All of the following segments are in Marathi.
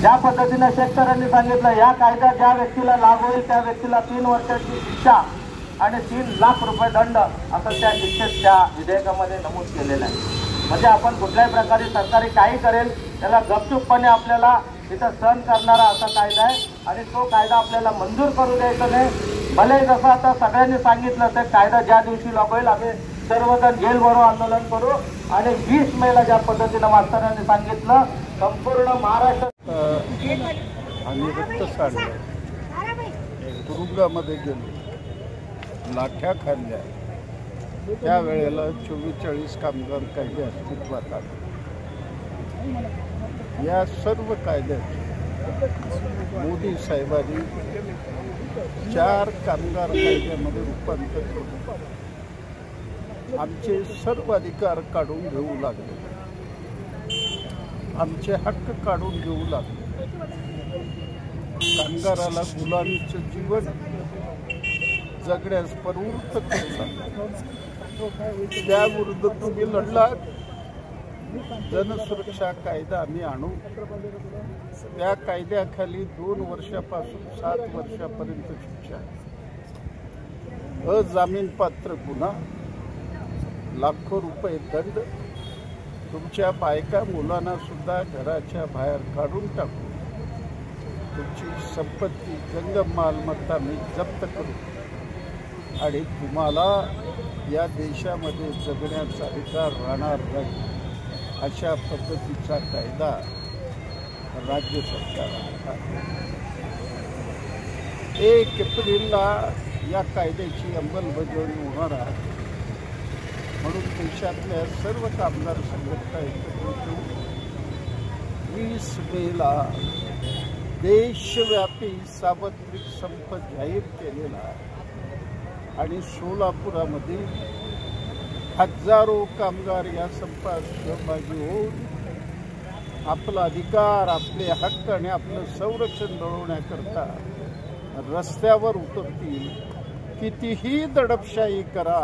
ज्या पद्धतीने शेतकऱ्यांनी सांगितलं, या कायदा ज्या व्यक्तीला लागू होईल त्या व्यक्तीला 3 वर्षाची शिक्षा आणि 3 लाख रुपये दंड असं त्या शिक्षेत त्या विधेयकामध्ये नमूद केलेलं आहे। म्हणजे आपण कुठल्याही प्रकारे सरकारी काही करेल त्याला गपचूपपणे आपल्याला इथं सहन करणारा असा कायदा आहे आणि तो कायदा आपल्याला मंजूर करू द्यायचा नाही। भले जसं आता सगळ्यांनी सांगितलं ते कायदा ज्या दिवशी लागू होईल आम्ही सर्वजण जेल भरो आंदोलन करू आणि 20 मेला ज्या पद्धतीनं मास्तरांनी सांगितलं संपूर्ण महाराष्ट्र आणि रक्त साडलं, तुरुंगामध्ये गेलो, लाठ्या खाल्ल्या, त्यावेळेला 44 कामगार कायदे अस्तित्वात आले। या सर्व कायद्याचे मोदी साहेबांनी 4 कामगार कायद्यामध्ये रूपांतर केले। आमचे सर्व अधिकार काढून घेऊ लागले, आमचे हक्क काढून घेऊ लागले, कामगाराला गुलामीचं जीवन जगण्यास प्रवृत्त करू लागले। त्याविरुद्ध तुम्ही लढलात। जनसुरक्षा कायदा आम्ही आणू, त्या कायद्याखाली 2 वर्षापासून 7 वर्षापर्यंत शिक्षा, अजामीनपात्र गुन्हा, लाखो रुपये दंड, तुमच्या बायका मुलांना सुद्धा घराच्या बाहेर काढून टाकू, तुमची संपत्ती जंगम मालमत्ता मी जप्त करू आणि तुम्हाला या देशामध्ये जगण्याचा अधिकार राहणार नाही, अशा पद्धतीचा कायदा राज्य सरकार 1 एप्रिलला या कायद्याची अंमलबजावणी होणार आहे। म्हणून देशातल्या सर्व कामगार संघटना एकत्र येऊन 20 मेला देशव्यापी सार्वत्रिक संप जाहीर केलेला आहे आणि सोलापुरामध्ये हजारो कामगार या संपात सहभागी होऊन आपला अधिकार, आपले हक्क आणि आपलं संरक्षण मिळवण्याकरता रस्त्यावर उतरतील। कितीही दडपशाही करा,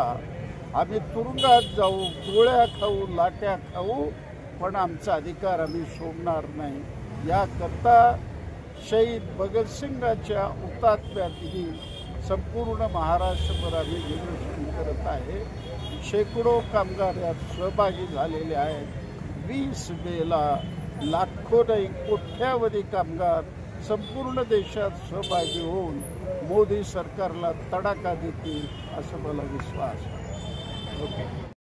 आम्ही तुरुंगात जाऊ, गोळ्या खाऊ, लाट्या खाऊ, पण आमचा अधिकार आम्ही सोडणार नाही। याकरता शहीद भगतसिंगाच्या हुतात्म्यातही संपूर्ण महाराष्ट्रभर आम्ही निदर्शन करत आहे। शेकडो कामगार यात सहभागी झालेले आहेत। 20 मेला लाखो नाही कोट्यावधी कामगार संपूर्ण देशात सहभागी होऊन मोदी सरकारला तडाखा देतील असं मला विश्वास आहे।